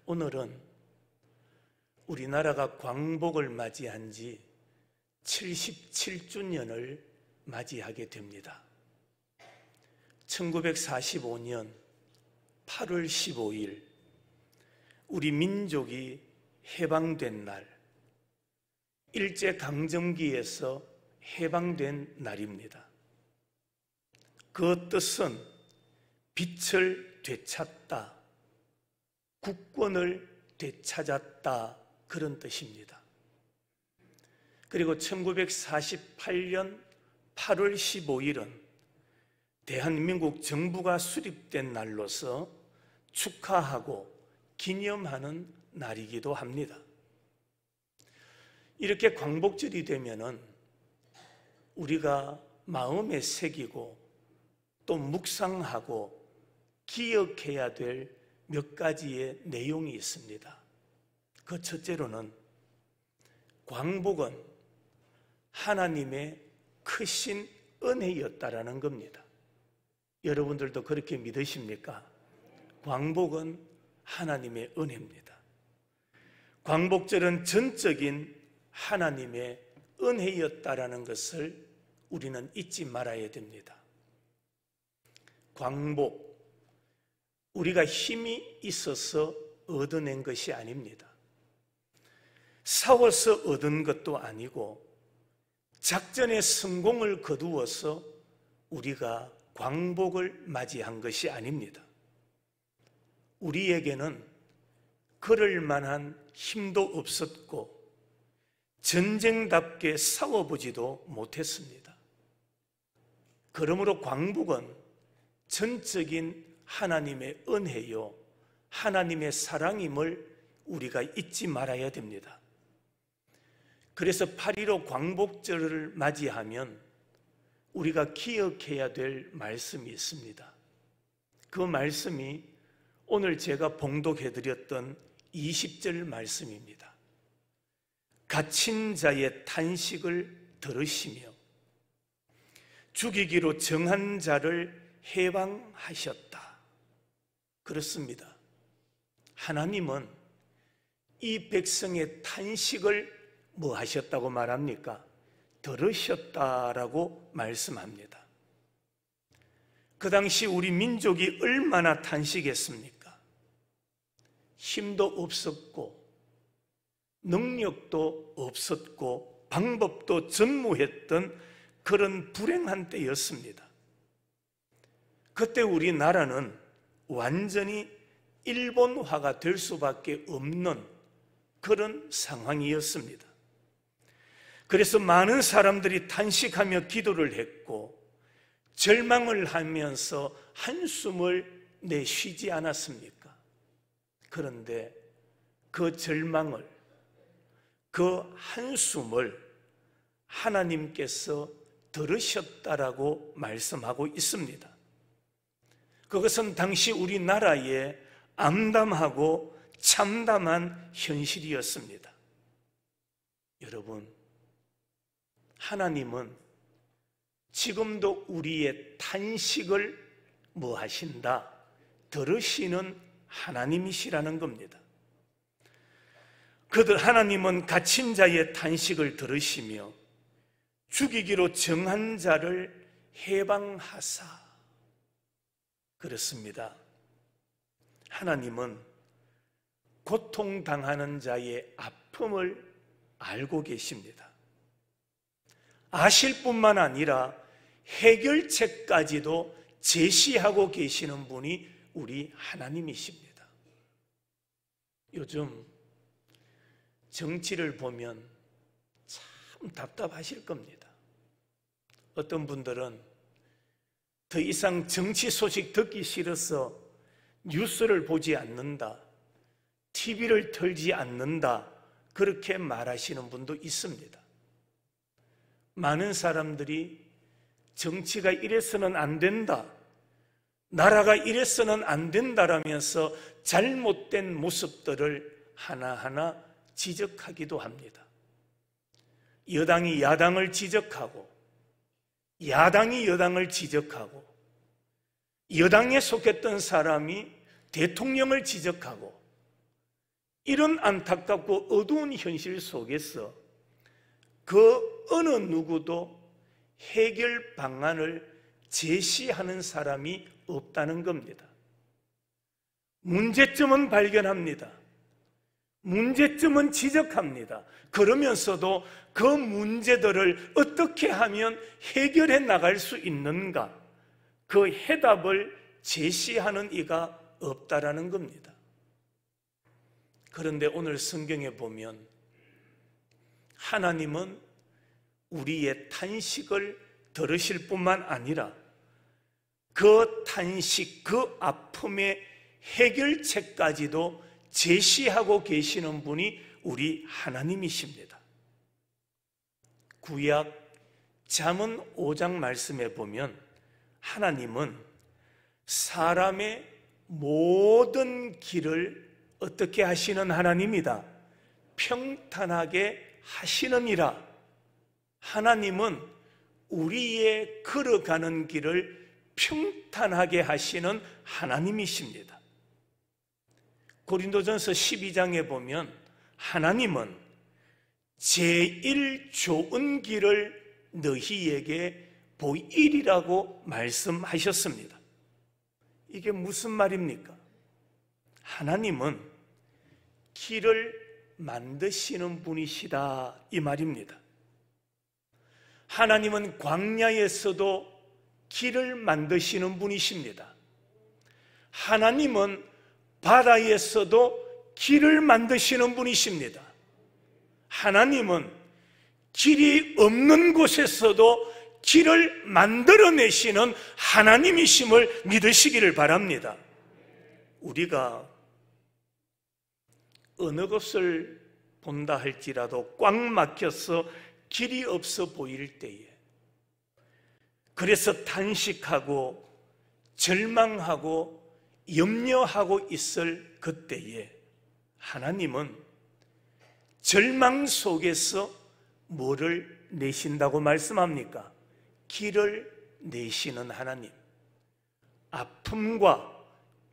오늘은 우리나라가 광복을 맞이한 지 77주년을 맞이하게 됩니다. 1945년 8월 15일 우리 민족이 해방된 날, 일제강점기에서 해방된 날입니다. 그 뜻은 빛을 되찾다, 국권을 되찾았다, 그런 뜻입니다. 그리고 1948년 8월 15일은 대한민국 정부가 수립된 날로서 축하하고 기념하는 날이기도 합니다. 이렇게 광복절이 되면은 우리가 마음에 새기고 또 묵상하고 기억해야 될 몇 가지의 내용이 있습니다. 그 첫째로는 광복은 하나님의 크신 은혜였다라는 겁니다. 여러분들도 그렇게 믿으십니까? 광복은 하나님의 은혜입니다. 광복절은 전적인 하나님의 은혜였다라는 것을 우리는 잊지 말아야 됩니다. 광복, 우리가 힘이 있어서 얻어낸 것이 아닙니다. 싸워서 얻은 것도 아니고 작전의 성공을 거두어서 우리가 광복을 맞이한 것이 아닙니다. 우리에게는 그럴 만한 힘도 없었고 전쟁답게 싸워보지도 못했습니다. 그러므로 광복은 전적인 하나님의 은혜요, 하나님의 사랑임을 우리가 잊지 말아야 됩니다. 그래서 8.15 광복절을 맞이하면 우리가 기억해야 될 말씀이 있습니다. 그 말씀이 오늘 제가 봉독해드렸던 20절 말씀입니다. 갇힌 자의 탄식을 들으시며 죽이기로 정한 자를 해방하셨다. 그렇습니다. 하나님은 이 백성의 탄식을 뭐 하셨다고 말합니까? 들으셨다라고 말씀합니다. 그 당시 우리 민족이 얼마나 탄식했습니까? 힘도 없었고 능력도 없었고 방법도 전무했던 그런 불행한 때였습니다. 그때 우리나라는 완전히 일본화가 될 수밖에 없는 그런 상황이었습니다. 그래서 많은 사람들이 탄식하며 기도를 했고 절망을 하면서 한숨을 내쉬지 않았습니까? 그런데 그 절망을, 그 한숨을 하나님께서 들으셨다라고 말씀하고 있습니다. 그것은 당시 우리나라의 암담하고 참담한 현실이었습니다. 여러분, 하나님은 지금도 우리의 탄식을 뭐 하신다? 들으시는 하나님이시라는 겁니다. 그들 하나님은 갇힌 자의 탄식을 들으시며 죽이기로 정한 자를 해방하사. 그렇습니다. 하나님은 고통당하는 자의 아픔을 알고 계십니다. 아실 뿐만 아니라 해결책까지도 제시하고 계시는 분이 우리 하나님이십니다. 요즘 정치를 보면 참 답답하실 겁니다. 어떤 분들은 더 이상 정치 소식 듣기 싫어서 뉴스를 보지 않는다, TV를 틀지 않는다, 그렇게 말하시는 분도 있습니다. 많은 사람들이 정치가 이래서는 안 된다, 나라가 이래서는 안 된다라면서 잘못된 모습들을 하나하나 지적하기도 합니다. 여당이 야당을 지적하고 야당이 여당을 지적하고 여당에 속했던 사람이 대통령을 지적하고 이런 안타깝고 어두운 현실 속에서 그 어느 누구도 해결 방안을 제시하는 사람이 없다는 겁니다. 문제점은 발견합니다. 문제점은 지적합니다. 그러면서도 그 문제들을 어떻게 하면 해결해 나갈 수 있는가, 그 해답을 제시하는 이가 없다라는 겁니다. 그런데 오늘 성경에 보면 하나님은 우리의 탄식을 들으실 뿐만 아니라 그 탄식, 그 아픔의 해결책까지도 제시하고 계시는 분이 우리 하나님이십니다. 구약 잠언 5장 말씀에 보면 하나님은 사람의 모든 길을 어떻게 하시는 하나님이다? 평탄하게 하시느니라. 하나님은 우리의 걸어가는 길을 평탄하게 하시는 하나님이십니다. 고린도전서 12장에 보면 하나님은 제일 좋은 길을 너희에게 보이리라고 말씀하셨습니다. 이게 무슨 말입니까? 하나님은 길을 만드시는 분이시다 이 말입니다. 하나님은 광야에서도 길을 만드시는 분이십니다. 하나님은 바다에서도 길을 만드시는 분이십니다. 하나님은 길이 없는 곳에서도 길을 만들어내시는 하나님이심을 믿으시기를 바랍니다. 우리가 어느 것을 본다 할지라도 꽉 막혀서 길이 없어 보일 때에, 그래서 탄식하고 절망하고 염려하고 있을 그때에 하나님은 절망 속에서 뭐를 내신다고 말씀합니까? 길을 내시는 하나님. 아픔과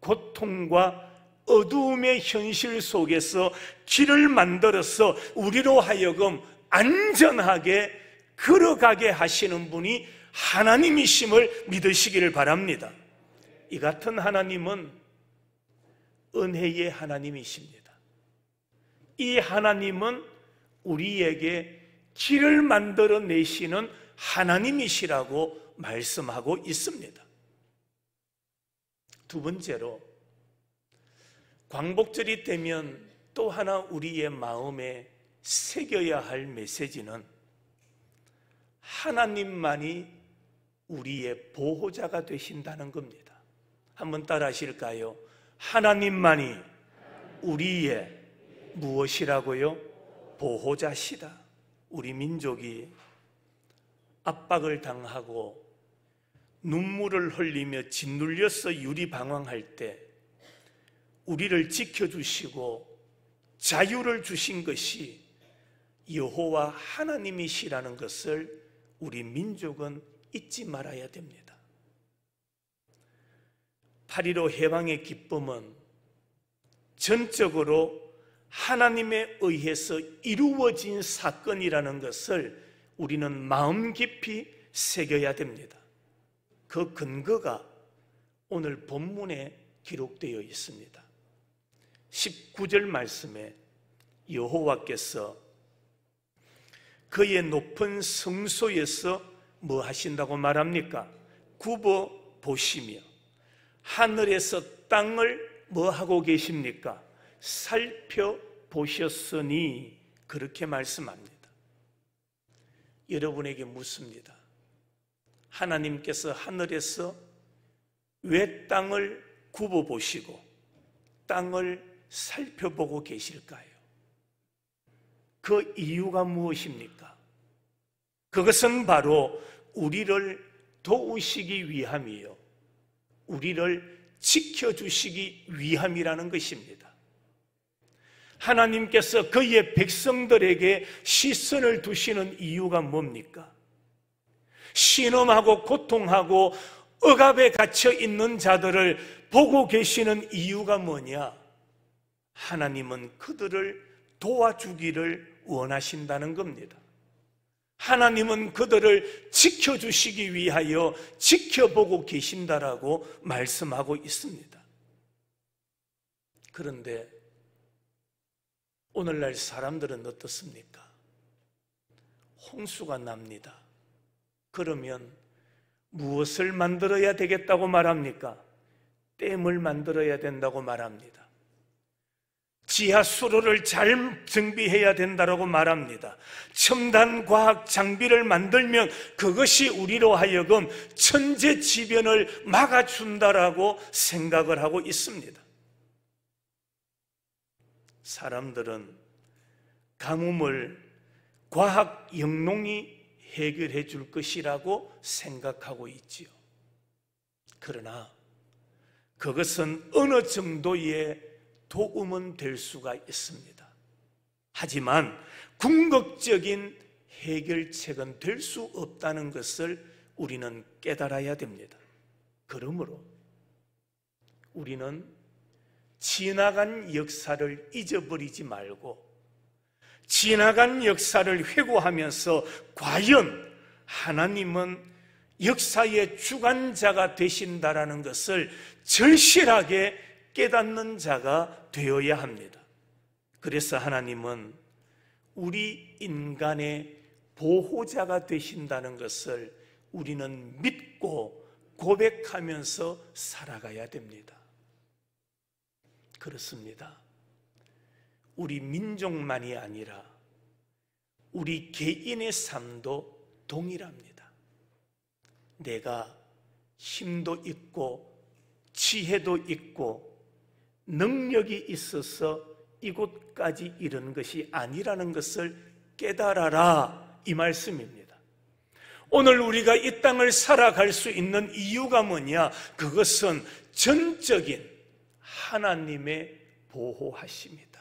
고통과 어두움의 현실 속에서 길을 만들어서 우리로 하여금 안전하게 걸어가게 하시는 분이 하나님이심을 믿으시기를 바랍니다. 이 같은 하나님은 은혜의 하나님이십니다. 이 하나님은 우리에게 길을 만들어 내시는 하나님이시라고 말씀하고 있습니다. 두 번째로, 광복절이 되면 또 하나 우리의 마음에 새겨야 할 메시지는 하나님만이 우리의 보호자가 되신다는 겁니다. 한번 따라 하실까요? 하나님만이 우리의 무엇이라고요? 보호자시다. 우리 민족이 압박을 당하고 눈물을 흘리며 짓눌려서 유리방황할 때 우리를 지켜주시고 자유를 주신 것이 여호와 하나님이시라는 것을 우리 민족은 잊지 말아야 됩니다. 8.15 해방의 기쁨은 전적으로 하나님에 의해서 이루어진 사건이라는 것을 우리는 마음 깊이 새겨야 됩니다. 그 근거가 오늘 본문에 기록되어 있습니다. 19절 말씀에 여호와께서 그의 높은 성소에서 뭐 하신다고 말합니까? 굽어 보시며 하늘에서 땅을 뭐 하고 계십니까? 살펴보셨으니 그렇게 말씀합니다. 여러분에게 묻습니다. 하나님께서 하늘에서 왜 땅을 굽어 보시고 땅을 살펴보고 계실까요? 그 이유가 무엇입니까? 그것은 바로 우리를 도우시기 위함이요, 우리를 지켜주시기 위함이라는 것입니다. 하나님께서 그의 백성들에게 시선을 두시는 이유가 뭡니까? 신음하고 고통하고 억압에 갇혀 있는 자들을 보고 계시는 이유가 뭐냐? 하나님은 그들을 도와주기를 원하신다는 겁니다. 하나님은 그들을 지켜주시기 위하여 지켜보고 계신다라고 말씀하고 있습니다. 그런데 오늘날 사람들은 어떻습니까? 홍수가 납니다. 그러면 무엇을 만들어야 되겠다고 말합니까? 댐을 만들어야 된다고 말합니다. 지하 수로를 잘 정비해야 된다고 말합니다. 첨단 과학 장비를 만들면 그것이 우리로 하여금 천재지변을 막아준다라고 생각을 하고 있습니다. 사람들은 가뭄을 과학 영농이 해결해 줄 것이라고 생각하고 있지요. 그러나 그것은 어느 정도의 도움은 될 수가 있습니다. 하지만 궁극적인 해결책은 될 수 없다는 것을 우리는 깨달아야 됩니다. 그러므로 우리는 지나간 역사를 잊어버리지 말고 지나간 역사를 회고하면서 과연 하나님은 역사의 주관자가 되신다라는 것을 절실하게 깨닫는 자가 되어야 합니다. 그래서 하나님은 우리 인간의 보호자가 되신다는 것을 우리는 믿고 고백하면서 살아가야 됩니다. 그렇습니다. 우리 민족만이 아니라 우리 개인의 삶도 동일합니다. 내가 힘도 있고 지혜도 있고 능력이 있어서 이곳까지 이른 것이 아니라는 것을 깨달아라, 이 말씀입니다. 오늘 우리가 이 땅을 살아갈 수 있는 이유가 뭐냐? 그것은 전적인 하나님의 보호하심이다.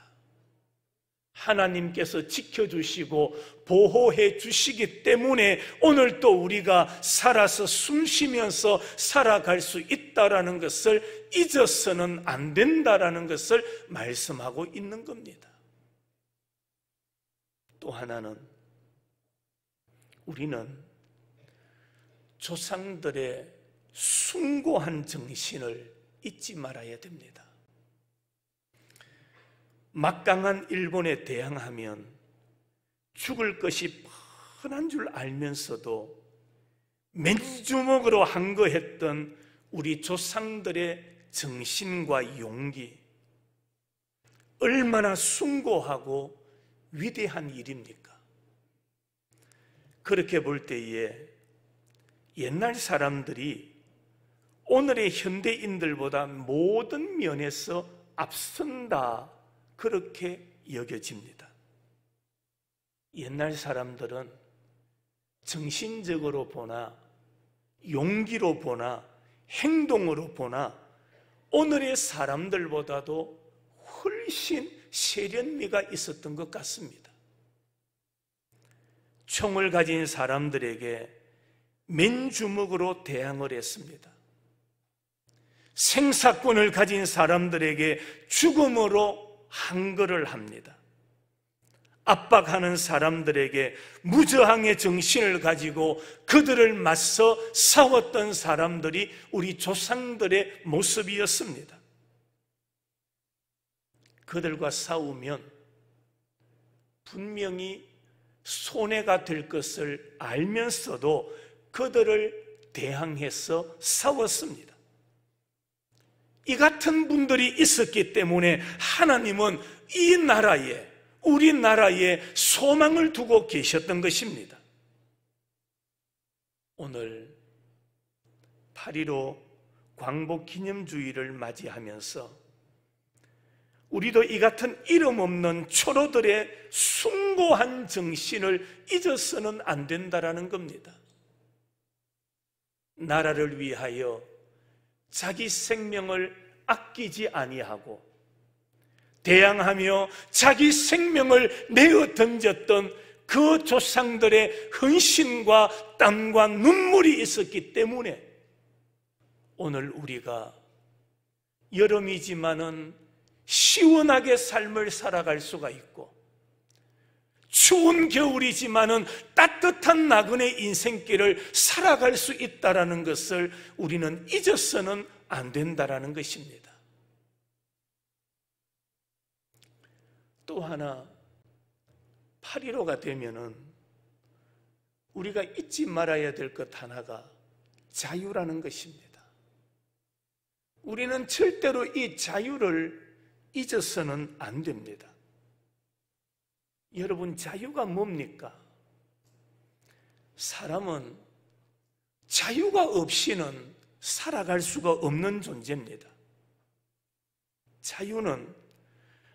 하나님께서 지켜주시고 보호해 주시기 때문에 오늘 또 우리가 살아서 숨쉬면서 살아갈 수 있다라는 것을 잊어서는 안 된다라는 것을 말씀하고 있는 겁니다. 또 하나는 우리는 조상들의 숭고한 정신을 잊지 말아야 됩니다. 막강한 일본에 대항하면 죽을 것이 뻔한 줄 알면서도 맨주먹으로 항거했던 우리 조상들의 정신과 용기, 얼마나 숭고하고 위대한 일입니까? 그렇게 볼 때에 옛날 사람들이 오늘의 현대인들보다 모든 면에서 앞선다, 그렇게 여겨집니다. 옛날 사람들은 정신적으로 보나 용기로 보나 행동으로 보나 오늘의 사람들보다도 훨씬 세련미가 있었던 것 같습니다. 총을 가진 사람들에게 맨주먹으로 대항을 했습니다. 생사권을 가진 사람들에게 죽음으로 항거를 합니다. 압박하는 사람들에게 무저항의 정신을 가지고 그들을 맞서 싸웠던 사람들이 우리 조상들의 모습이었습니다. 그들과 싸우면 분명히 손해가 될 것을 알면서도 그들을 대항해서 싸웠습니다. 이 같은 분들이 있었기 때문에 하나님은 이 나라에, 우리나라에 소망을 두고 계셨던 것입니다. 오늘 8.15 광복기념주의를 맞이하면서 우리도 이 같은 이름 없는 초로들의 숭고한 정신을 잊어서는 안 된다라는 겁니다. 나라를 위하여 자기 생명을 아끼지 아니하고 대항하며 자기 생명을 내어 던졌던 그 조상들의 헌신과 땀과 눈물이 있었기 때문에 오늘 우리가 여름이지만은 시원하게 삶을 살아갈 수가 있고, 추운 겨울이지만은 따뜻한 나그네 인생길을 살아갈 수 있다는 것을 우리는 잊어서는 안 된다는 것입니다. 또 하나, 8.15가 되면은 우리가 잊지 말아야 될 것 하나가 자유라는 것입니다. 우리는 절대로 이 자유를 잊어서는 안 됩니다. 여러분, 자유가 뭡니까? 사람은 자유가 없이는 살아갈 수가 없는 존재입니다. 자유는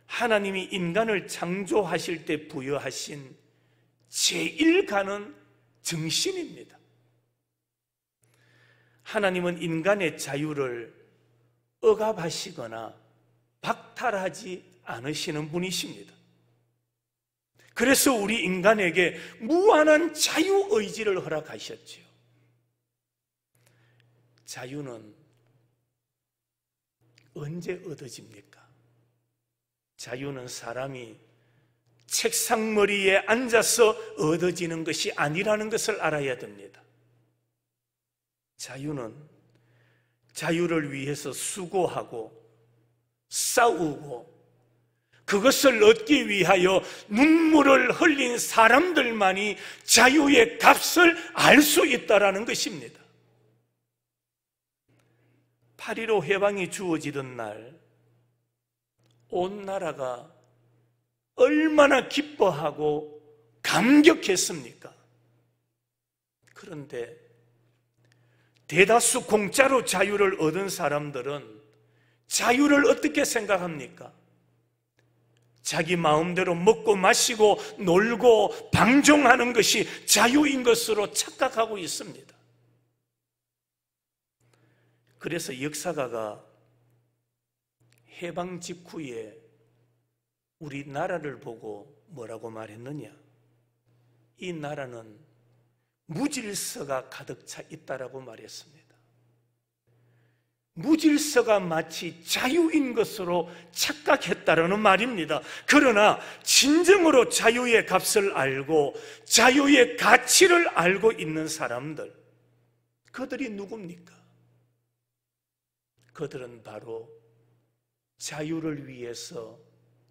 하나님이 인간을 창조하실 때 부여하신 제1가는 정신입니다. 하나님은 인간의 자유를 억압하시거나 박탈하지 않으시는 분이십니다. 그래서 우리 인간에게 무한한 자유의지를 허락하셨지요. 자유는 언제 얻어집니까? 자유는 사람이 책상머리에 앉아서 얻어지는 것이 아니라는 것을 알아야 됩니다. 자유는 자유를 위해서 수고하고 싸우고 그것을 얻기 위하여 눈물을 흘린 사람들만이 자유의 값을 알 수 있다는 것입니다. 8.15 해방이 주어지던 날, 온 나라가 얼마나 기뻐하고 감격했습니까? 그런데 대다수 공짜로 자유를 얻은 사람들은 자유를 어떻게 생각합니까? 자기 마음대로 먹고 마시고 놀고 방종하는 것이 자유인 것으로 착각하고 있습니다. 그래서 역사가가 해방 직후에 우리나라를 보고 뭐라고 말했느냐? 이 나라는 무질서가 가득 차 있다라고 말했습니다. 무질서가 마치 자유인 것으로 착각했다라는 말입니다. 그러나 진정으로 자유의 값을 알고 자유의 가치를 알고 있는 사람들, 그들이 누굽니까? 그들은 바로 자유를 위해서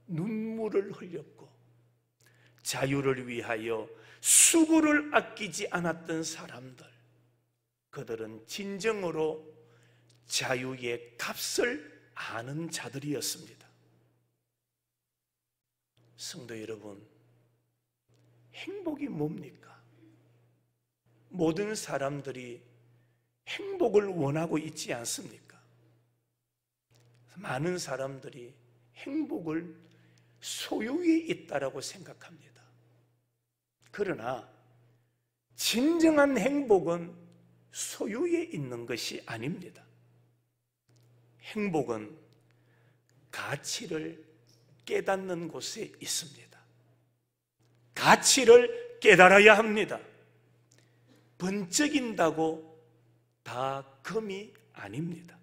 눈물을 흘렸고 자유를 위하여 수고를 아끼지 않았던 사람들, 그들은 진정으로 자유의 값을 아는 자들이었습니다. 성도 여러분, 행복이 뭡니까? 모든 사람들이 행복을 원하고 있지 않습니까? 많은 사람들이 행복을 소유에 있다라고 생각합니다. 그러나 진정한 행복은 소유에 있는 것이 아닙니다. 행복은 가치를 깨닫는 곳에 있습니다. 가치를 깨달아야 합니다. 번쩍인다고 다 금이 아닙니다.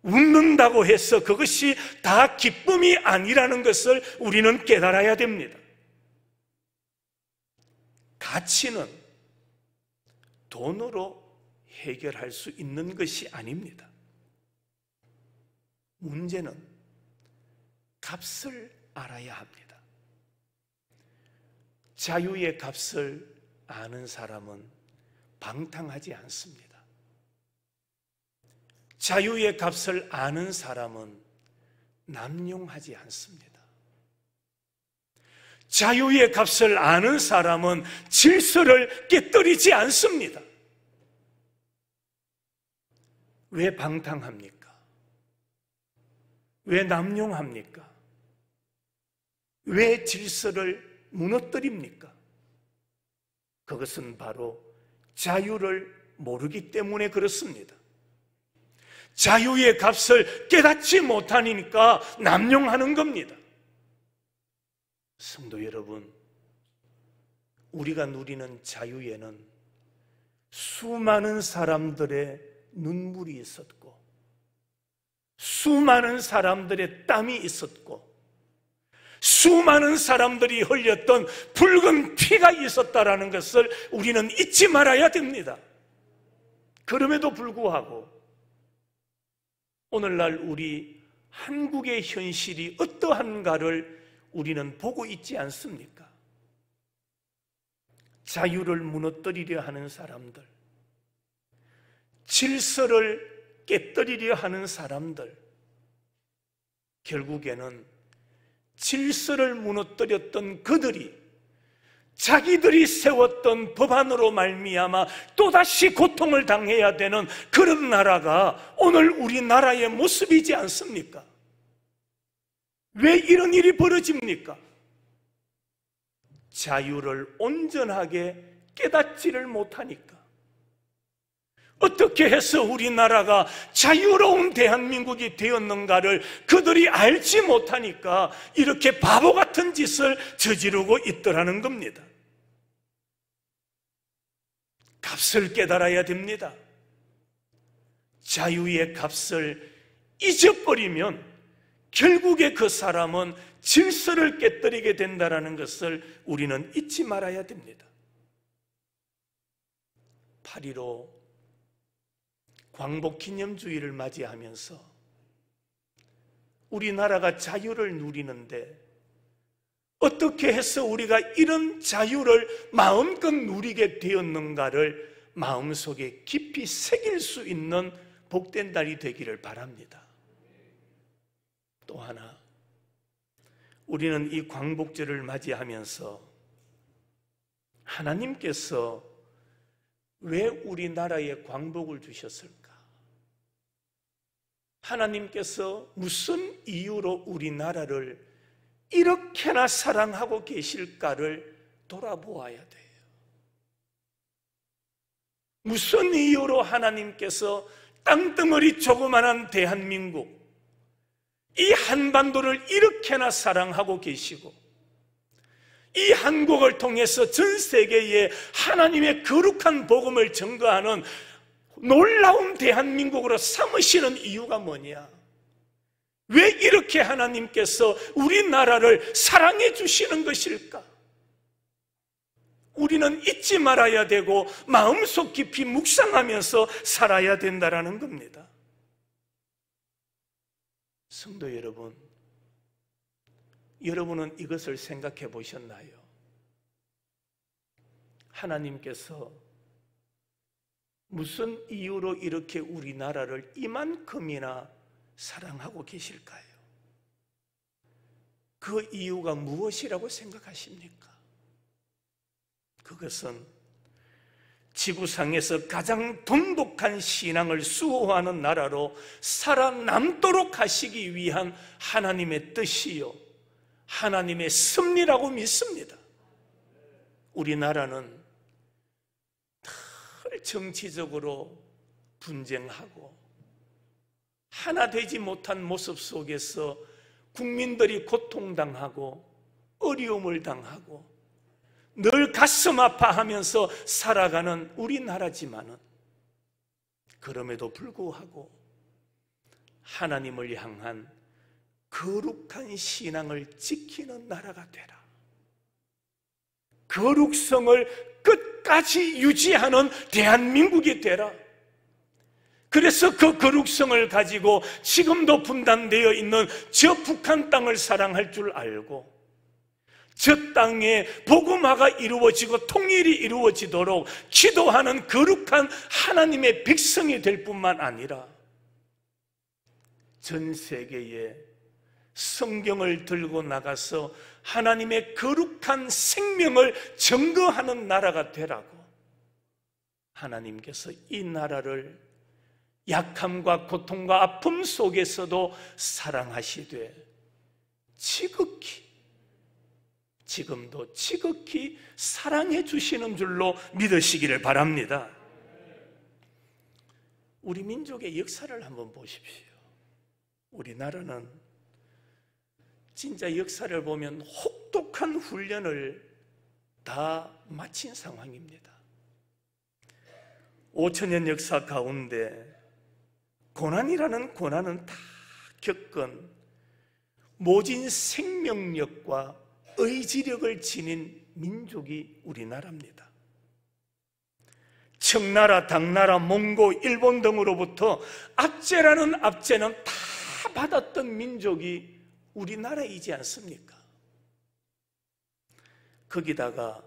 웃는다고 해서 그것이 다 기쁨이 아니라는 것을 우리는 깨달아야 됩니다. 가치는 돈으로 해결할 수 있는 것이 아닙니다. 문제는 값을 알아야 합니다. 자유의 값을 아는 사람은 방탕하지 않습니다. 자유의 값을 아는 사람은 남용하지 않습니다. 자유의 값을 아는 사람은 질서를 깨뜨리지 않습니다. 왜 방탕합니까? 왜 남용합니까? 왜 질서를 무너뜨립니까? 그것은 바로 자유를 모르기 때문에 그렇습니다. 자유의 값을 깨닫지 못하니까 남용하는 겁니다. 성도 여러분, 우리가 누리는 자유에는 수많은 사람들의 눈물이 있었고 수많은 사람들의 땀이 있었고 수많은 사람들이 흘렸던 붉은 피가 있었다라는 것을 우리는 잊지 말아야 됩니다. 그럼에도 불구하고 오늘날 우리 한국의 현실이 어떠한가를 우리는 보고 있지 않습니까? 자유를 무너뜨리려 하는 사람들, 질서를 깨뜨리려 하는 사람들, 결국에는 질서를 무너뜨렸던 그들이 자기들이 세웠던 법안으로 말미암아 또다시 고통을 당해야 되는 그런 나라가 오늘 우리나라의 모습이지 않습니까? 왜 이런 일이 벌어집니까? 자유를 온전하게 깨닫지를 못하니까. 어떻게 해서 우리나라가 자유로운 대한민국이 되었는가를 그들이 알지 못하니까 이렇게 바보 같은 짓을 저지르고 있더라는 겁니다. 값을 깨달아야 됩니다. 자유의 값을 잊어버리면 결국에 그 사람은 질서를 깨뜨리게 된다는 것을 우리는 잊지 말아야 됩니다. 8.15 광복기념주의를 맞이하면서 우리나라가 자유를 누리는데 어떻게 해서 우리가 이런 자유를 마음껏 누리게 되었는가를 마음속에 깊이 새길 수 있는 복된 달이 되기를 바랍니다. 또 하나, 우리는 이 광복절을 맞이하면서 하나님께서 왜 우리나라에 광복을 주셨을까? 하나님께서 무슨 이유로 우리나라를 이렇게나 사랑하고 계실까를 돌아보아야 돼요. 무슨 이유로 하나님께서 땅덩어리 조그만한 대한민국, 이 한반도를 이렇게나 사랑하고 계시고 이 한국을 통해서 전 세계에 하나님의 거룩한 복음을 전거하는 놀라운 대한민국으로 삼으시는 이유가 뭐냐? 왜 이렇게 하나님께서 우리나라를 사랑해 주시는 것일까? 우리는 잊지 말아야 되고 마음속 깊이 묵상하면서 살아야 된다는 겁니다. 성도 여러분, 여러분은 이것을 생각해 보셨나요? 하나님께서 무슨 이유로 이렇게 우리나라를 이만큼이나 사랑하고 계실까요? 그 이유가 무엇이라고 생각하십니까? 그것은 지구상에서 가장 돈독한 신앙을 수호하는 나라로 살아남도록 하시기 위한 하나님의 뜻이요, 하나님의 섭리라고 믿습니다. 우리나라는 늘 정치적으로 분쟁하고 하나 되지 못한 모습 속에서 국민들이 고통당하고 어려움을 당하고 늘 가슴 아파하면서 살아가는 우리나라지만은 그럼에도 불구하고 하나님을 향한 거룩한 신앙을 지키는 나라가 되라. 거룩성을 끝까지 유지하는 대한민국이 되라. 그래서 그 거룩성을 가지고 지금도 분단되어 있는 저 북한 땅을 사랑할 줄 알고 저 땅에 복음화가 이루어지고 통일이 이루어지도록 기도하는 거룩한 하나님의 백성이 될 뿐만 아니라 전 세계에 성경을 들고 나가서 하나님의 거룩한 생명을 증거하는 나라가 되라고 하나님께서 이 나라를 약함과 고통과 아픔 속에서도 사랑하시되 지금도 지극히 사랑해 주시는 줄로 믿으시기를 바랍니다. 우리 민족의 역사를 한번 보십시오. 우리나라는 진짜 역사를 보면 혹독한 훈련을 다 마친 상황입니다. 5천년 역사 가운데 고난이라는 고난은 다 겪은 모진 생명력과 의지력을 지닌 민족이 우리나라입니다. 청나라, 당나라, 몽고, 일본 등으로부터 압제라는 압제는 다 받았던 민족이 우리나라이지 않습니까? 거기다가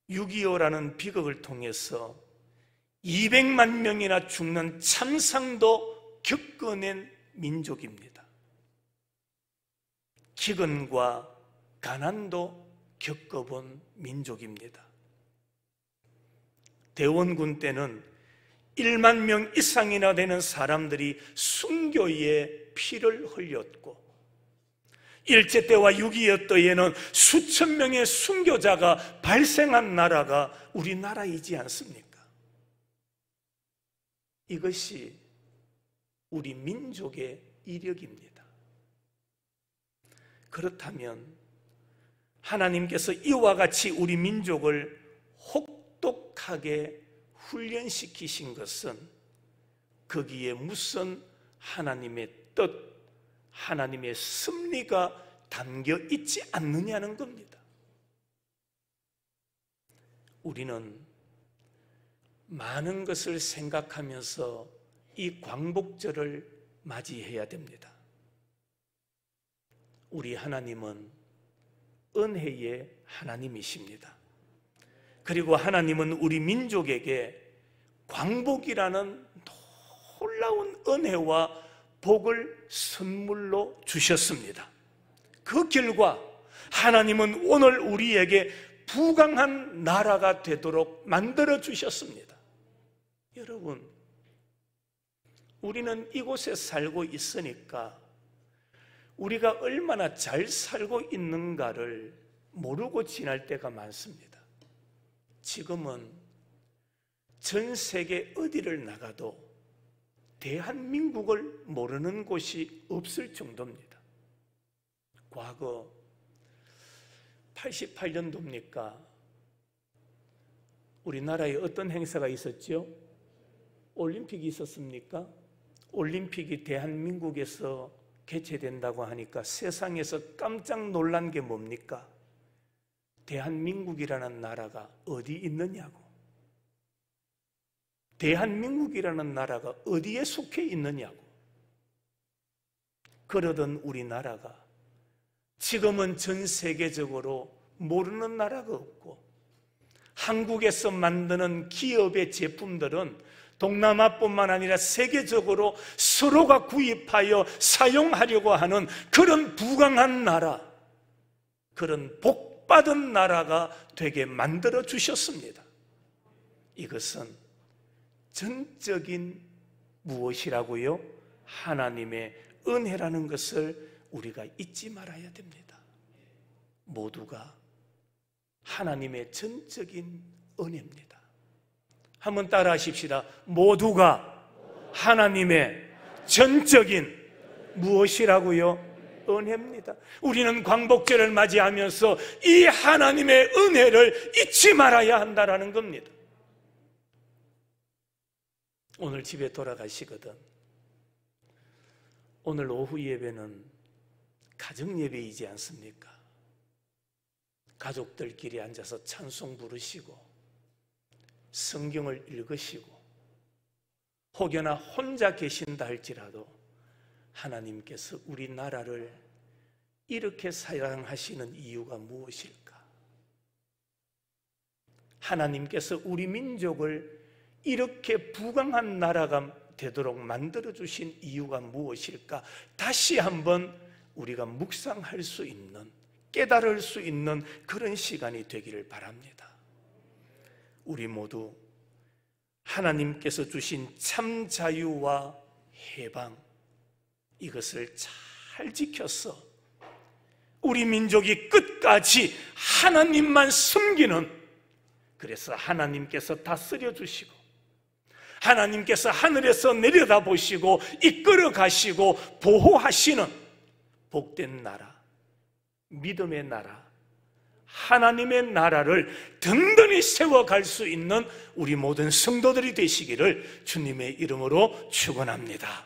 6.25라는 비극을 통해서 200만 명이나 죽는 참상도 겪어낸 민족입니다. 기근과 가난도 겪어본 민족입니다. 대원군 때는 1만 명 이상이나 되는 사람들이 순교에 피를 흘렸고, 일제때와 6.25 때에는 수천 명의 순교자가 발생한 나라가 우리나라이지 않습니까? 이것이 우리 민족의 이력입니다. 그렇다면 하나님께서 이와 같이 우리 민족을 혹독하게 훈련시키신 것은 거기에 무슨 하나님의 뜻, 하나님의 섭리가 담겨 있지 않느냐는 겁니다. 우리는 많은 것을 생각하면서 이 광복절을 맞이해야 됩니다. 우리 하나님은 은혜의 하나님이십니다. 그리고 하나님은 우리 민족에게 광복이라는 놀라운 은혜와 복을 선물로 주셨습니다. 그 결과 하나님은 오늘 우리에게 부강한 나라가 되도록 만들어 주셨습니다. 여러분, 우리는 이곳에 살고 있으니까 우리가 얼마나 잘 살고 있는가를 모르고 지날 때가 많습니다. 지금은 전 세계 어디를 나가도 대한민국을 모르는 곳이 없을 정도입니다. 과거 88년도입니까? 우리나라에 어떤 행사가 있었죠? 올림픽이 있었습니까? 올림픽이 대한민국에서 개최된다고 하니까 세상에서 깜짝 놀란 게 뭡니까? 대한민국이라는 나라가 어디 있느냐고. 대한민국이라는 나라가 어디에 속해 있느냐고. 그러던 우리나라가 지금은 전 세계적으로 모르는 나라가 없고, 한국에서 만드는 기업의 제품들은 동남아뿐만 아니라 세계적으로 서로가 구입하여 사용하려고 하는 그런 부강한 나라, 그런 복받은 나라가 되게 만들어 주셨습니다. 이것은 전적인 무엇이라고요? 하나님의 은혜라는 것을 우리가 잊지 말아야 됩니다. 모두가 하나님의 전적인 은혜입니다. 한번 따라 하십시다. 모두가 하나님의 전적인 무엇이라고요? 은혜입니다. 우리는 광복절을 맞이하면서 이 하나님의 은혜를 잊지 말아야 한다는 겁니다. 오늘 집에 돌아가시거든 오늘 오후 예배는 가정 예배이지 않습니까? 가족들끼리 앉아서 찬송 부르시고 성경을 읽으시고, 혹여나 혼자 계신다 할지라도 하나님께서 우리나라를 이렇게 사랑하시는 이유가 무엇일까? 하나님께서 우리 민족을 이렇게 부강한 나라가 되도록 만들어주신 이유가 무엇일까? 다시 한번 우리가 묵상할 수 있는, 깨달을 수 있는 그런 시간이 되기를 바랍니다. 우리 모두 하나님께서 주신 참 자유와 해방, 이것을 잘 지켜서 우리 민족이 끝까지 하나님만 섬기는, 그래서 하나님께서 다스려 주시고 하나님께서 하늘에서 내려다보시고 이끌어 가시고 보호하시는 복된 나라, 믿음의 나라, 하나님의 나라를 든든히 세워갈 수 있는 우리 모든 성도들이 되시기를 주님의 이름으로 축원합니다.